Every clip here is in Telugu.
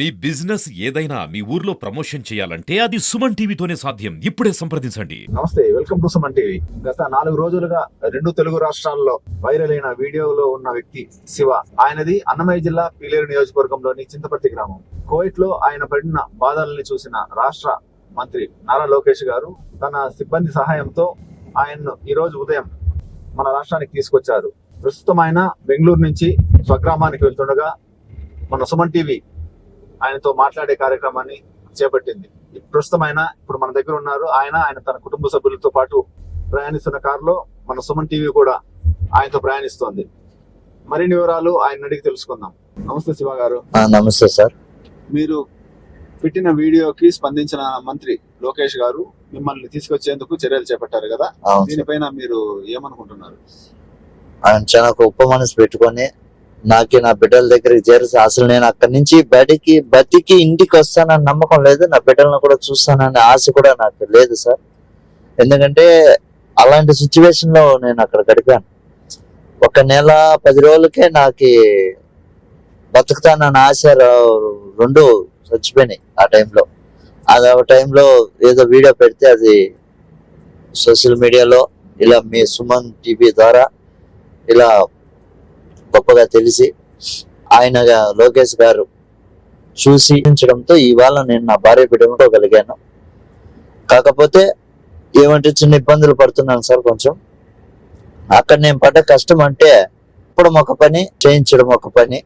మీ బిజినెస్ ఏదైనా మీ ఊర్లో ప్రమోషన్ చేయాలంటే అది సుమన్ టీవీతోనే సాధ్యం. ఇప్పుడే సంప్రదించండి. నమస్తే, వెల్కమ్ టు సుమన్ టీవీ. గత 4 రోజులుగా 2 తెలుగు రాష్ట్రాల్లో వైరల్ అయిన వీడియోలో ఉన్న వ్యక్తి శివ. ఆయనది అన్నమయ్య జిల్లా పీలేరు నియోజకవర్గంలోని చింతపర్తి గ్రామం. కోవిడ్ లో ఆయన పడిన బాధల్ని చూసిన రాష్ట్ర మంత్రి నారా లోకేష్ గారు తన సిబ్బంది సహాయంతో ఆయన్ను ఈ రోజు ఉదయం మన రాష్ట్రానికి తీసుకొచ్చారు. ప్రస్తుతం ఆయన బెంగళూరు నుంచి స్వగ్రామానికి వెళ్తుండగా మన సుమన్ టీవీ ఆయనతో మాట్లాడే కార్యక్రమాన్ని చేపట్టింది. ప్రస్తుతం ఆయన ఇప్పుడు మన దగ్గర ఉన్నారు. ఆయన తన కుటుంబ సభ్యులతో పాటు ప్రయాణిస్తున్న కారులో మన సుమన్ టీవీ కూడా ఆయనతో ప్రయాణిస్తోంది. మరిన్ని వివరాలు ఆయన అడిగి తెలుసుకుందాం. నమస్తే శివ గారు. నమస్తే సార్. మీరు పెట్టిన వీడియోకి స్పందించిన మంత్రి లోకేష్ గారు మిమ్మల్ని తీసుకొచ్చేందుకు చర్యలు చేపట్టారు కదా, దీనిపైన మీరు ఏమనుకుంటున్నారు? ఆయన చాలా గొప్ప మనసు పెట్టుకొని నాకు నా బిడ్డల దగ్గరికి చేరేసి అసలు నేను అక్కడి నుంచి బతికి ఇంటికి వస్తానని నమ్మకం లేదు. నా బిడ్డలను కూడా చూస్తానని ఆశ కూడా నాకు లేదు సార్. ఎందుకంటే అలాంటి సిచ్యువేషన్ లో నేను అక్కడ గడిపాను. 1 నెల 10 రోజులకే నాకు బతుకుతానన్న ఆశ 2 చచ్చిపోయినాయి. ఆ టైంలో ఏదో వీడియో పెడితే అది సోషల్ మీడియాలో ఇలా మీ సుమన్ టీవీ ద్వారా ఇలా గొప్పగా తెలిసి ఆయన లోకేష్ గారు చూసి ఉంచడంతో ఇవాళ నేను నా భార్య బిడ్డగలిగాను. కాకపోతే ఏమంటే చిన్న ఇబ్బందులు పడుతున్నాను సార్. కొంచెం అక్కడ నేను పడ్డ కష్టం అంటే ఇప్పుడు ఒక పని చేయించడం ఒక పని,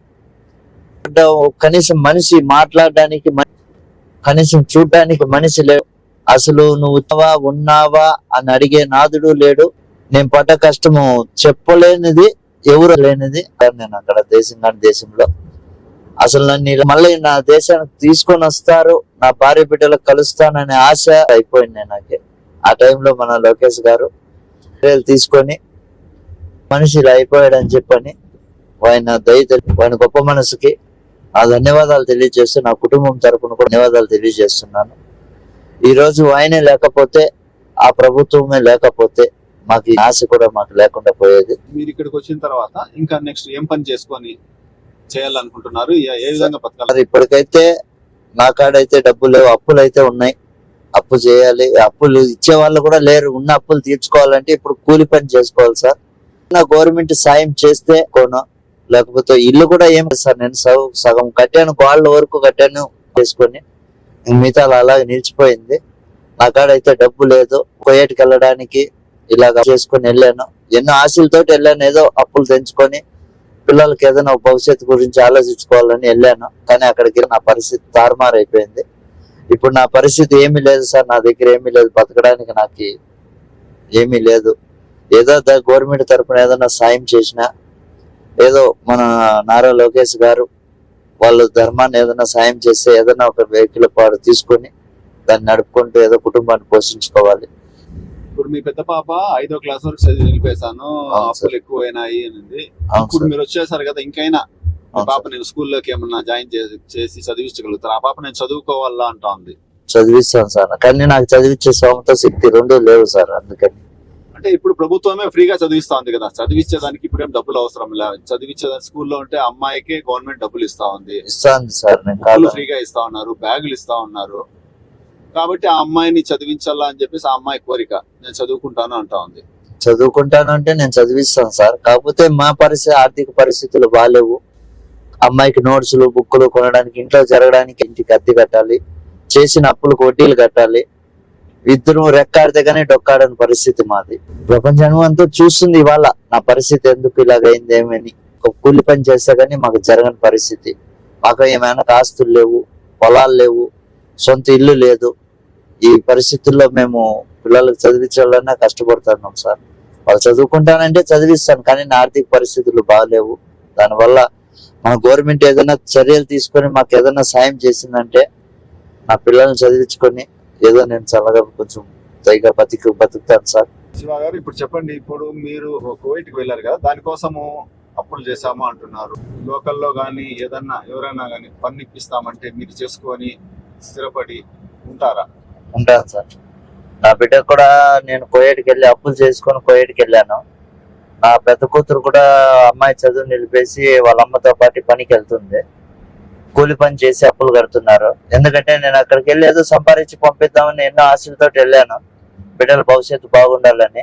కనీసం మనిషి మాట్లాడడానికి కనీసం చూడడానికి మనిషి లేడు. అసలు నువ్వు ఉన్నావా అని అడిగే నాదుడు లేడు. నేను పడ్డ కష్టము చెప్పలేనిది ఎవరు లేనిది. నేను అక్కడ దేశంలో అసలు నన్ను మళ్ళీ నా దేశానికి తీసుకొని వస్తారు, నా భార్య బిడ్డలకు కలుస్తాననే ఆశ అయిపోయింది నాకు. ఆ టైంలో మన లోకేష్ గారు తీసుకొని మనిషి ఇలా అయిపోయాడని చెప్పని ఆయన ఆయన గొప్ప మనసుకి ఆ ధన్యవాదాలు తెలియజేస్తూ నా కుటుంబం తరపున కూడా ధన్యవాదాలు తెలియజేస్తున్నాను. ఈ రోజు ఆయనే లేకపోతే, ఆ ప్రభుత్వమే లేకపోతే మాకు ఈ ఆశ కూడా మాకు లేకుండా పోయేది. మీరు ఇక్కడికి వచ్చిన తర్వాత ఇంకా నెక్స్ట్ ఏం పని చేసుకొని చేయాలనుకుంటున్నారు? ఏ విధంగా బతకాలి? ఇప్పటికైతే నా కాడైతే డబ్బులు లేవు, అప్పులు అయితే ఉన్నాయి. అప్పు చేయాలి. అప్పులు ఇచ్చే వాళ్ళు కూడా లేరు. ఉన్న అప్పులు తీర్చుకోవాలంటే ఇప్పుడు కూలి పని చేసుకోవాలి సార్. నా గవర్నమెంట్ సాయం చేస్తే లేకపోతే ఇల్లు కూడా ఏం సార్. నేను సగం కట్టాను, వాళ్ళ వరకు కట్టాను చేసుకొని, మిగతా అలాగే నిలిచిపోయింది. నా కాడైతే డబ్బు లేదు. కోయేటికి వెళ్ళడానికి ఇలాగా చేసుకొని వెళ్ళాను. ఎన్నో ఆశలతోటి వెళ్ళాను. ఏదో అప్పులు తెంచుకొని పిల్లలకి ఏదైనా భవిష్యత్తు గురించి ఆలోచించుకోవాలని వెళ్ళాను. కానీ అక్కడికి నా పరిస్థితి తారుమారు అయిపోయింది. ఇప్పుడు నా పరిస్థితి ఏమీ లేదు సార్. నా దగ్గర ఏమీ లేదు, బతకడానికి నాకు ఏమీ లేదు. ఏదో గవర్నమెంట్ తరఫున ఏదైనా సాయం చేసినా, ఏదో మన నారా లోకేష్ గారు వాళ్ళు ధర్మాన్ని ఏదైనా సాయం చేస్తే ఏదైనా ఒక వెహికల్ పాడు తీసుకొని దాన్ని నడుపుకుంటూ ఏదో కుటుంబాన్ని పోషించుకోవాలి. ఇప్పుడు మీ పెద్ద పాప 5వ క్లాస్ వరకు చదివి నిలిపేశాను, అప్పులు ఎక్కువైనాయి అని. ఇప్పుడు మీరు వచ్చేసారు కదా, ఇంకైనా పాప నేను స్కూల్లోకి ఏమన్నా జాయిన్ చేసి చదివించగలుగుతారు? ఆ పాప నేను చదువుకోవాలా అంటా ఉంది. చదివిస్తాను సార్, కానీ నాకు చదివించే సొంత శక్తి 2 లేవు సార్. అందుకని అంటే ఇప్పుడు ప్రభుత్వమే ఫ్రీగా చదివిస్తా ఉంది కదా, చదివించేదానికి ఇప్పుడు ఏం డబ్బులు అవసరం లేదు. చదివించే స్కూల్లో ఉంటే అమ్మాయికే గవర్నమెంట్ డబ్బులు ఇస్తా ఉంది. ఇస్తాంది సార్, ఫ్రీగా ఇస్తా ఉన్నారు, బ్యాగులు ఇస్తా ఉన్నారు. కాబట్టి ఆ అమ్మాయిని చదివించాలా అని చెప్పేసి ఆ అమ్మాయి కోరిక, నేను చదువుకుంటాను అంటా ఉంది. చదువుకుంటాను అంటే నేను చదివిస్తాను సార్. కాకపోతే మా ఆర్థిక పరిస్థితులు బాగాలేవు. అమ్మాయికి నోట్స్లు బుక్కులు కొనడానికి, ఇంట్లో జరగడానికి ఇంటికి అద్దె కట్టాలి, చేసిన అప్పులకు వడ్డీలు కట్టాలి. ఇద్దరు రెక్కాడితే గానీ డొక్కాడని పరిస్థితి మాది. ప్రపంచం అంతా చూస్తుంది ఇవాళ నా పరిస్థితి ఎందుకు ఇలాగైంది ఏమని. ఒక కూలి పని చేస్తే గానీ మాకు జరగని పరిస్థితి. మాకు ఏమైనా ఆస్తులు లేవు, పొలాలు లేవు, సొంత ఇల్లు లేదు. ఈ పరిస్థితుల్లో మేము పిల్లలకు చదివించాలన్నా కష్టపడుతున్నాం సార్. వాళ్ళు చదువుకుంటానంటే చదివిస్తాను, కానీ నా ఆర్థిక పరిస్థితులు బాగాలేవు. దానివల్ల మన గవర్నమెంట్ ఏదైనా చర్యలు తీసుకొని మాకు ఏదైనా సాయం చేసిందంటే నా పిల్లల్ని చదివించుకొని ఏదో నేను చల్లగా కొంచెం పైగా బతుకుతాను సార్. శివ గారు, ఇప్పుడు చెప్పండి, ఇప్పుడు మీరు కువైట్కి వెళ్ళారు కదా, దానికోసము అప్పులు చేశాము అంటున్నారు. లోకల్లో గానీ ఏదన్నా ఎవరైనా గానీ పన్ను ఇప్పిస్తామంటే మీరు చేసుకొని స్థిరపడి ఉంటారా? ఉంటాను సార్. నా బిడ్డ కూడా నేను కోయేటికి వెళ్ళి అప్పులు చేసుకొని కోయేటికి వెళ్ళాను. నా పెద్ద కూతురు కూడా అమ్మాయి చదువు నిలిపేసి వాళ్ళ అమ్మతో పాటు పనికి వెళ్తుంది. కూలి పని చేసి అప్పులు కడుతున్నారు. ఎందుకంటే నేను అక్కడికి వెళ్ళి ఏదో సంపాదించి పంపిద్దామని ఎన్నో ఆశలతో వెళ్ళాను, బిడ్డల భవిష్యత్తు బాగుండాలని.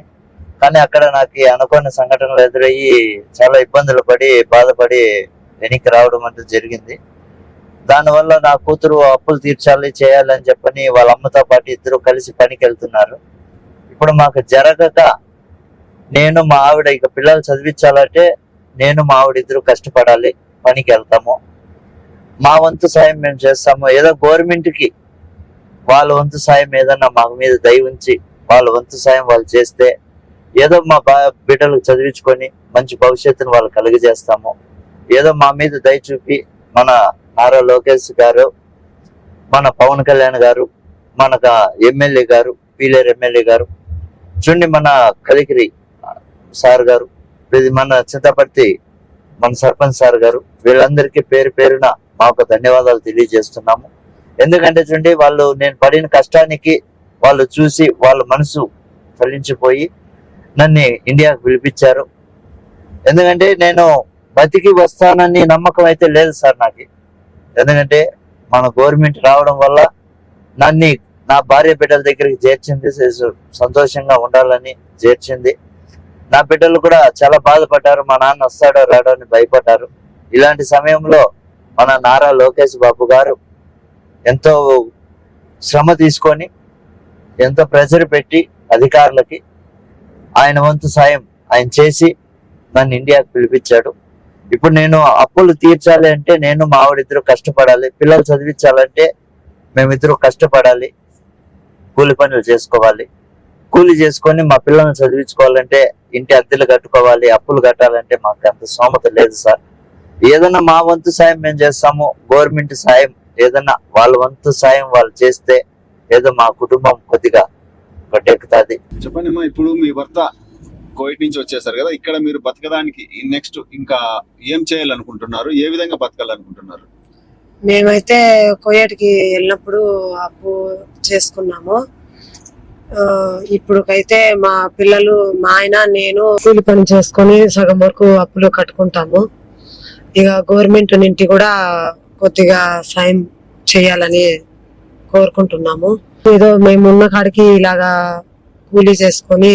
కానీ అక్కడ నాకు అనుకోని సంఘటనలు ఎదురయ్యి చాలా ఇబ్బందులు పడి బాధపడి వెనక్కి రావడం అంటే జరిగింది. దానివల్ల నా కూతురు అప్పులు తీర్చాలి చేయాలని చెప్పని వాళ్ళ అమ్మతో పాటు ఇద్దరు కలిసి పనికి వెళ్తున్నారు. ఇప్పుడు మాకు జరగక నేను మా ఆవిడ ఇక పిల్లలు చదివించాలంటే నేను మా ఆవిడ ఇద్దరు కష్టపడాలి, పనికి వెళ్తాము. మా వంతు సాయం మేము చేస్తాము. ఏదో గవర్నమెంట్ కి వాళ్ళ వంతు సాయం ఏదన్నా మా మీద దయ ఉంచి వాళ్ళ వంతు సాయం వాళ్ళు చేస్తే ఏదో మా బిడ్డలకు చదివించుకొని మంచి భవిష్యత్తును వాళ్ళు కలుగజేస్తాము. ఏదో మా మీద దయ చూపి మన నారా లోకేష్ గారు, మన పవన్ కళ్యాణ్ గారు, మన ఎమ్మెల్యే గారు, పీలేరు ఎమ్మెల్యే గారు, చూడండి మన కలికిరి సార్ గారు, ఇది మన చింతపర్తి మన సర్పంచ్ సార్ గారు, వీళ్ళందరికీ పేరు పేరున మాకు ధన్యవాదాలు తెలియజేస్తున్నాము. ఎందుకంటే చూడండి వాళ్ళు నేను పడిన కష్టానికి వాళ్ళు చూసి వాళ్ళ మనసు ఫలించిపోయి నన్ను ఇండియాకు పిలిపించారు. ఎందుకంటే నేను బతికి వస్తానని నమ్మకం అయితే లేదు సార్ నాకు. ఎందుకంటే మన గవర్నమెంట్ రావడం వల్ల నన్ను నా భార్య బిడ్డల దగ్గరికి చేర్చింది, సంతోషంగా ఉండాలని చేర్చింది. నా బిడ్డలు కూడా చాలా బాధపడ్డారు, మా నాన్న వస్తాడో రాడో అని భయపడ్డారు. ఇలాంటి సమయంలో మన నారా లోకేష్ బాబు గారు ఎంతో శ్రమ తీసుకొని ఎంతో ప్రెజర్ పెట్టి అధికారులకి ఆయన వంతు సాయం ఆయన చేసి నన్ను ఇండియాకు పిలిపించాడు. ఇప్పుడు నేను అప్పులు తీర్చాలి అంటే నేను మా ఆవిడిద్దరు కష్టపడాలి, పిల్లలు చదివించాలంటే మేమిద్దరు కష్టపడాలి, కూలి పనులు చేసుకోవాలి. కూలి చేసుకొని మా పిల్లల్ని చదివించుకోవాలంటే ఇంటి అద్దెలు కట్టుకోవాలి, అప్పులు కట్టాలంటే మాకు అంత స్తోమత లేదు సార్. ఏదన్నా మా వంతు సాయం మేము చేస్తాము. గవర్నమెంట్ సాయం ఏదన్నా వాళ్ళ వంతు సాయం వాళ్ళు చేస్తే ఏదో మా కుటుంబం కొద్దిగా గట్టెక్కుతుంది. చెప్పండి అమ్మా, ఇప్పుడు మీ భర్త కోవిడ్ నుంచి వచ్చేసారు కదా, ఇక్కడ మీరు బతకడానికి నెక్స్ట్ ఇంకా ఏం చేయాలనుకుంటున్నారు, ఏ విధంగా బతకాలనుకుంటున్నారు? మేమైతే కోయట్కి వెళ్ళినప్పుడు అప్పు చేసుకున్నాము. ఇప్పుడుకైతే మా పిల్లలు, మా ఆయన, నేను కూలి పని చేసుకొని సగం వరకు అప్పులు కట్టుకుంటాము. ఇక గవర్నమెంట్ నుండి కూడా కొద్దిగా సాయం చేయాలని కోరుకుంటున్నాము. ఏదో మేము ఉన్న కాడికి ఇలాగా కూలీ చేసుకొని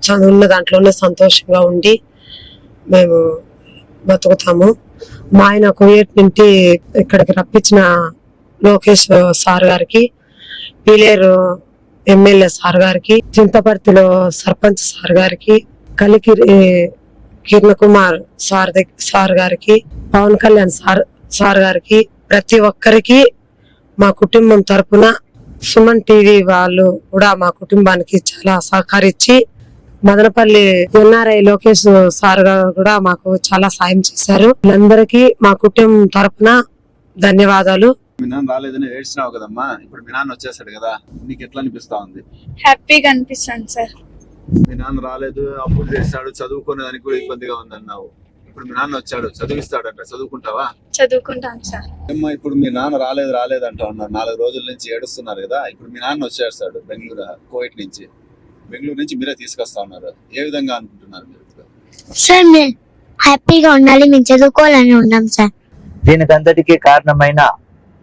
చదువున్న దాంట్లోనే సంతోషంగా ఉండి మేము బతుకుతాము. మా ఆయన కువైట్ నుండి ఇక్కడికి రప్పించిన లోకేష్ సార్ గారికి, పీలేరు ఎమ్మెల్యే సార్ గారికి, చింతపర్తిలో సర్పంచ్ సార్ గారికి, కలికిరి కిరణ్ కుమార్ సార్ గారికి, పవన్ కళ్యాణ్ సార్ గారికి, ప్రతి ఒక్కరికి మా కుటుంబం తరపున సుమన్ టీవీ వాళ్ళు కూడా మా కుటుంబానికి చాలా సహకరించి, మదనపల్లి ఎన్ఆర్ఐ లోకేష్ సార్ గారు కూడా మాకు చాలా సాయం చేశారు. వీళ్ళందరికీ మా కుటుంబం తరపున ధన్యవాదాలు. మీ నాన్న రాలేదని ఏడ్చినావు కదమ్మా, ఇప్పుడు మీ నాన్న వచ్చేసాడు కదా, నీకు ఎట్లా అనిపిస్తా ఉంది? హ్యాపీగా అనిపిస్తుంది సార్. మీ నాన్న రాలేదు, అప్పులు చేస్తాడు, చదువుకునేదానికి కూడా ఇబ్బందిగా ఉంది అన్నావు. ఇప్పుడు మీ నాన్న వచ్చాడు, చదివిస్తాడంట, చదువుకుంటావా? చదువుకుంటాను సార్. అమ్మా, ఇప్పుడు మీ నాన్న రాలేదు అంటా ఉన్నారు, 4 రోజుల నుంచి ఏడుస్తున్నారు కదా. ఇప్పుడు మీ నాన్న వచ్చేస్తాడు బెంగళూరు, కోవిడ్ నుంచి, బెంగళూరు నుంచి మీరే తీసుకొస్తా ఉన్నారు. ఏ విధంగా అనుకుంటున్నారు మీరు? సార్ మేము హ్యాపీగా ఉండాలి, మేము చదువుకోవాలని ఉన్నాం సార్. దీనికంతటికీ కారణమైన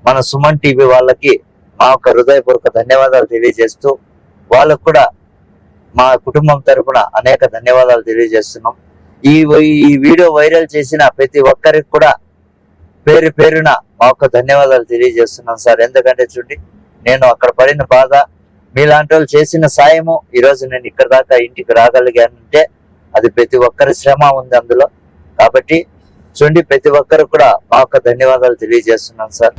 మన సుమన్ టీవీ వాళ్ళకి మా యొక్క హృదయపూర్వక ధన్యవాదాలు తెలియజేస్తూ, వాళ్ళకు కూడా మా కుటుంబం తరపున అనేక ధన్యవాదాలు తెలియజేస్తున్నాం. ఈ వీడియో వైరల్ చేసిన ప్రతి ఒక్కరికి కూడా పేరు పేరున మా యొక్క ధన్యవాదాలు తెలియజేస్తున్నాం సార్. ఎందుకంటే చూడండి, నేను అక్కడ పడిన బాధ, మీలాంటి వాళ్ళు చేసిన సాయము ఈరోజు నేను ఇక్కడ దాకా ఇంటికి రాగలిగానంటే అది ప్రతి ఒక్కరి శ్రమ ఉంది అందులో. కాబట్టి చూడండి, ప్రతి ఒక్కరు కూడా మా యొక్క ధన్యవాదాలు తెలియజేస్తున్నాం సార్.